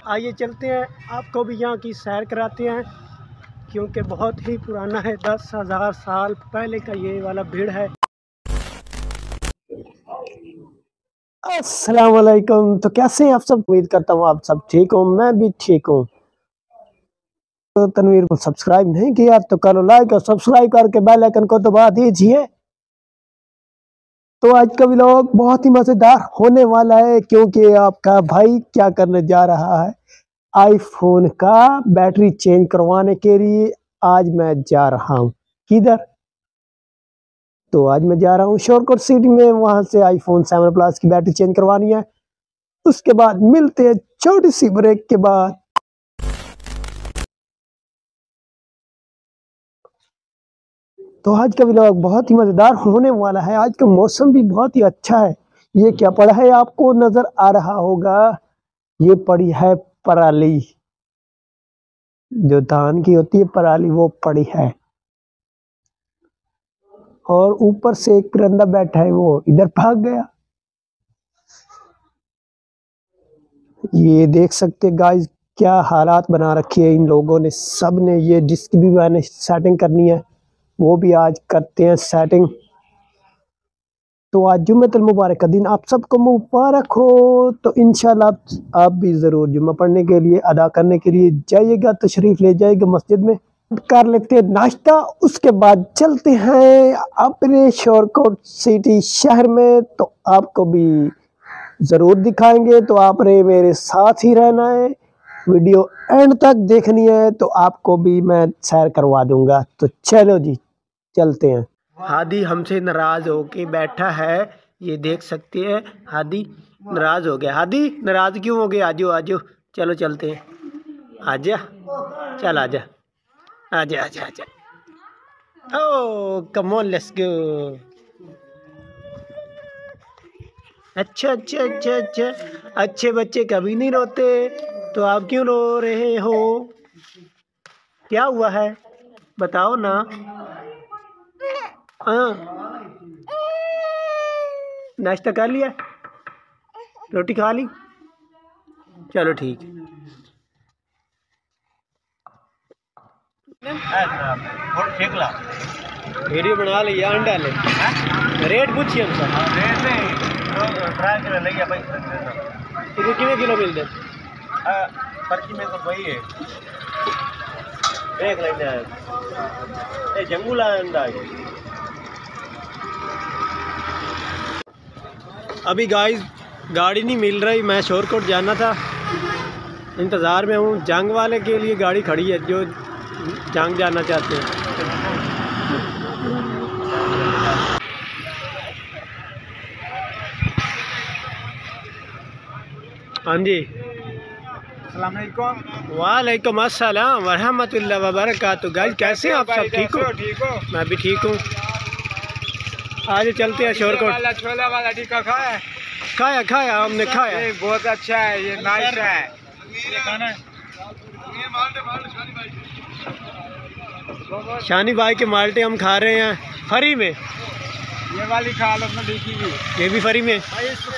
आइए चलते हैं, आपको भी यहाँ की सैर कराते हैं, क्योंकि बहुत ही पुराना है, 10,000 साल पहले का ये वाला भीड़ है। अस्सलाम वालेकुम। तो कैसे हैं आप सब? उम्मीद करता हूँ आप सब ठीक हो, मैं भी ठीक हूँ। तो तनवीर को सब्सक्राइब नहीं किया तो करो लाइक और सब्सक्राइब करके बेल आइकन को दबा दीजिए। तो आज का व्लॉग बहुत ही मज़ेदार होने वाला है, क्योंकि आपका भाई क्या करने जा रहा है, आईफोन का बैटरी चेंज करवाने के लिए आज मैं जा रहा हूँ। किधर? तो आज मैं जा रहा हूँ शोरकोट सिटी में, वहां से आईफोन 7 प्लस की बैटरी चेंज करवानी है। उसके बाद मिलते हैं छोटी सी ब्रेक के बाद। तो आज का व्लॉग बहुत ही मज़ेदार होने वाला है। आज का मौसम भी बहुत ही अच्छा है। ये क्या पड़ा है आपको नजर आ रहा होगा, ये पड़ी है पराली, जो धान की होती है पराली, वो पड़ी है। और ऊपर से एक परिंदा बैठा है, वो इधर भाग गया। ये देख सकते गाइस, क्या हालात बना रखी है इन लोगों ने, सब ने। ये डिस्क भी मैंने सेटिंग करनी है, वो भी आज करते हैं सेटिंग। तो आज जुम्मतुल मुबारक का दिन आप सबको मुबारक हो। तो इंशाल्लाह आप भी ज़रूर जुम्मा पढ़ने के लिए, अदा करने के लिए जाइएगा, तशरीफ़ ले जाइएगा मस्जिद में। कर लेते हैं नाश्ता, उसके बाद चलते हैं अपने शोरकोट सिटी शहर में। तो आपको भी ज़रूर दिखाएंगे, तो आपने मेरे साथ ही रहना है, वीडियो एंड तक देखनी है, तो आपको भी मैं सैर करवा दूंगा। तो चलो जी चलते हैं। हादी हमसे नाराज होके बैठा है, ये देख सकते हैं। हादी नाराज हो गया। हादी नाराज क्यों हो गया? आजो आजो, चलो चलते हैं। आजा, चल आजा, आजा आजा आजा। ओ कम ऑन, लेट्स गो। अच्छा अच्छा अच्छा अच्छा, अच्छे बच्चे कभी नहीं रोते, तो आप क्यों रो रहे हो? क्या हुआ है बताओ ना। हाँ, नाश्ता कर लिया, रोटी खा ली, चलो ठीक है। वीडियो बना लिया, अंडा ले रेट पूछिए हमसे। रेट नहीं, ट्राई कर लिया भाई। कितने कितने किलो मिल दे? पर्ची में तो वही है, देख लेना है। ये जंगुला अंडा है। अभी गाइस गाड़ी नहीं मिल रही, मैं शोरकोट जाना था, इंतज़ार में हूँ। जंग वाले के लिए गाड़ी खड़ी है, जो जंग जाना चाहते हैं। हाँ जी, अस्सलाम वालेकुम। वालेकुम अस्सलाम वरहमतुल्लाहि वबरकातुहू। गाइस कैसे हैं आप सब? ठीक हो? ठीक हो? मैं भी ठीक हूँ। आज चलते हैं शोरकोट। छोला वाला टिक्का खाया? खाया खाया, हमने खाया। ये बहुत अच्छा है, ये नाइस है। शानी भाई के माल्टे हम खा रहे हैं फ्री में। ये वाली खा लो, मैं देखी भी। ये भी फ्री में,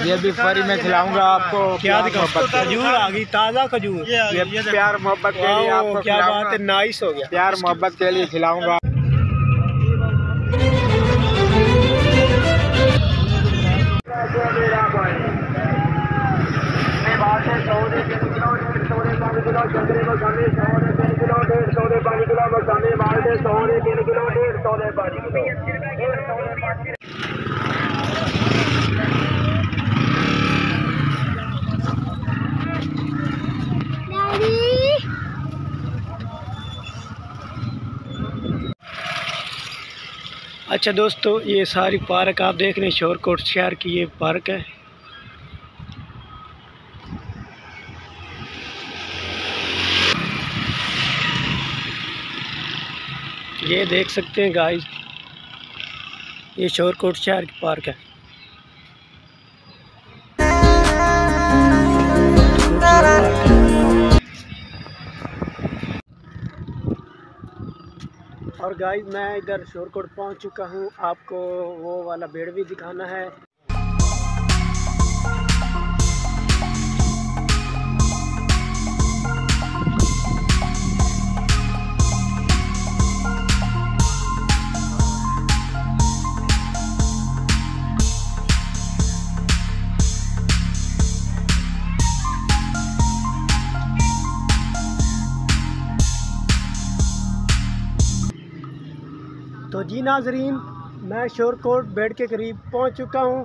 ये भी फ्री में खिलाऊंगा आपको। क्या दिखाऊं? खजूर आ गई, ताज़ा खजूर। ये प्यार मोहब्बत के लिए आपको क्या बात है, नाइस हो गया। प्यार मोहब्बत के लिए खिलाऊंगा। अच्छा दोस्तों, ये सारी पार्क आप देख रहे हैं, शोरकोट शहर की ये पार्क है। ये देख सकते हैं गाइस, ये शोरकोट शहर की पार्क है। और गाइस मैं इधर शोरकोट पहुंच चुका हूं, आपको वो वाला बेड़ भी दिखाना है। जी नाजरीन, मैं शोरकोट बेड के करीब पहुंच चुका हूं।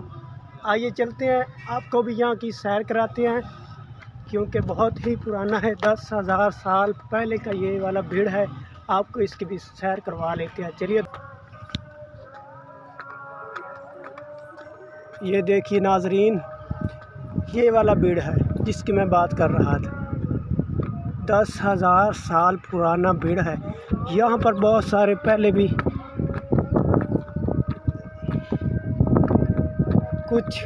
आइए चलते हैं, आपको भी यहाँ की सैर कराते हैं, क्योंकि बहुत ही पुराना है। 10,000 साल पहले का ये वाला बेड है। आपको इसकी भी सैर करवा लेते हैं। चलिए, ये देखिए नाजरीन, ये वाला बेड है जिसकी मैं बात कर रहा था। 10,000 साल पुराना बेड है। यहाँ पर बहुत सारे पहले भी कुछ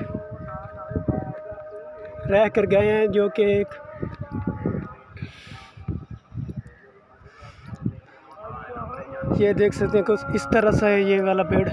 रह कर गए हैं, जो कि एक ये देख सकते हैं कुछ इस तरह से है ये वाला बेड।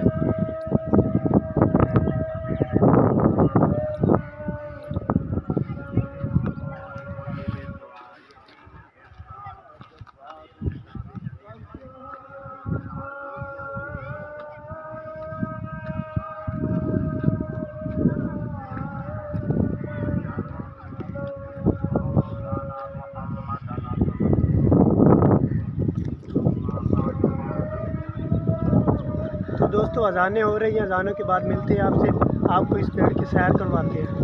तो दोस्तों, अजानें हो रही हैं। अजानों के बाद मिलते हैं आपसे, आपको इस पेड़ की सैर करवाते हैं।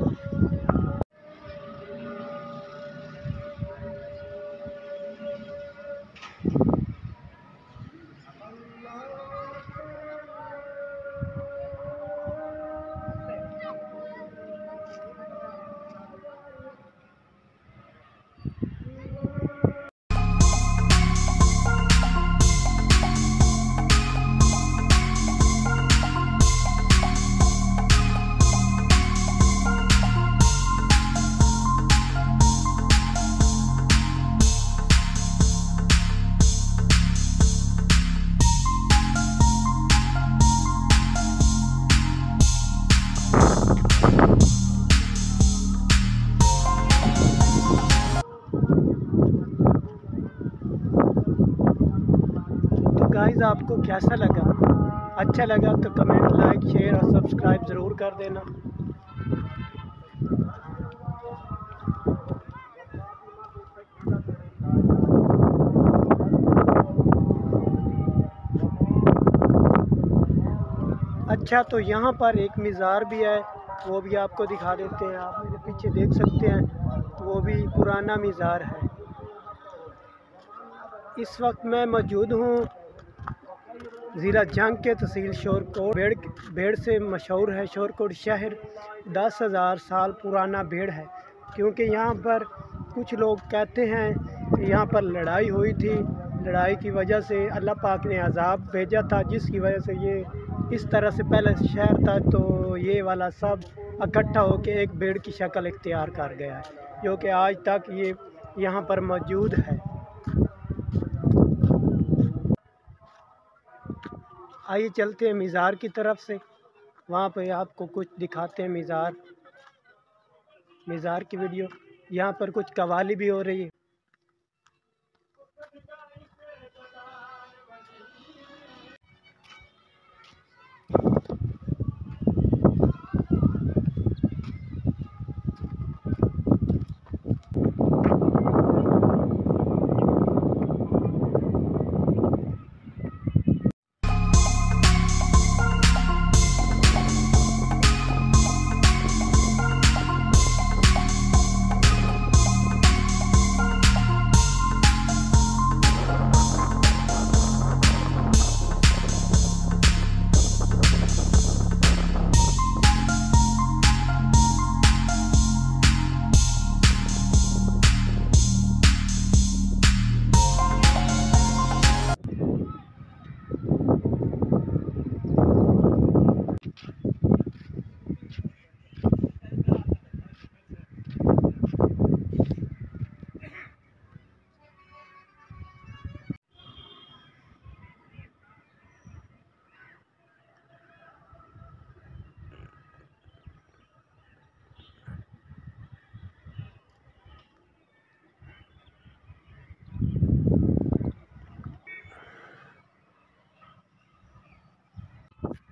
गाइस, आपको कैसा लगा? अच्छा लगा तो कमेंट, लाइक, शेयर और सब्सक्राइब ज़रूर कर देना। अच्छा, तो यहाँ पर एक मीज़ार भी है, वो भी आपको दिखा देते हैं। आप मेरे पीछे देख सकते हैं, वो भी पुराना मीज़ार है। इस वक्त मैं मौजूद हूँ ज़िला जंग के तहसील शोरकोट। भेड़ से मशहूर है शोरकोट शहर। 10,000 साल पुराना भेड़ है, क्योंकि यहाँ पर कुछ लोग कहते हैं कि यहाँ पर लड़ाई हुई थी। लड़ाई की वजह से अल्लाह पाक ने अजाब भेजा था, जिसकी वजह से ये इस तरह से पहले शहर था, तो ये वाला सब इकट्ठा होकर एक भेड़ की शक्ल इख्तियार कर गया है, जो कि आज तक ये यहाँ पर मौजूद है। आइए चलते हैं मीज़ार की तरफ से, वहाँ पे आपको कुछ दिखाते हैं मीज़ार की वीडियो। यहाँ पर कुछ कवाली भी हो रही है।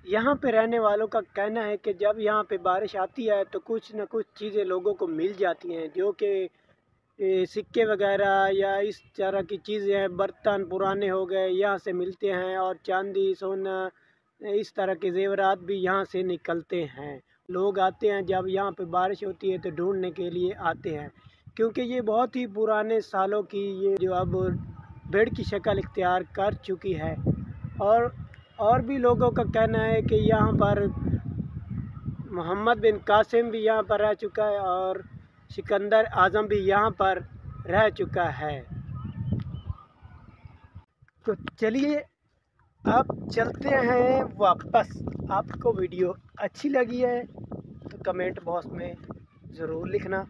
यहाँ पे रहने वालों का कहना है कि जब यहाँ पे बारिश आती है तो कुछ न कुछ चीज़ें लोगों को मिल जाती हैं, जो कि सिक्के वगैरह या इस तरह की चीज़ें हैं, बर्तन पुराने हो गए यहाँ से मिलते हैं, और चांदी सोना इस तरह के जेवरात भी यहाँ से निकलते हैं। लोग आते हैं, जब यहाँ पे बारिश होती है तो ढूंढने के लिए आते हैं, क्योंकि ये बहुत ही पुराने सालों की ये जो अब भेड़ की शक्ल इख्तियार कर चुकी है। और भी लोगों का कहना है कि यहाँ पर मोहम्मद बिन कासिम भी यहाँ पर रह चुका है और सिकंदर आज़म भी यहाँ पर रह चुका है। तो चलिए अब चलते हैं वापस। आपको वीडियो अच्छी लगी है तो कमेंट बॉक्स में ज़रूर लिखना।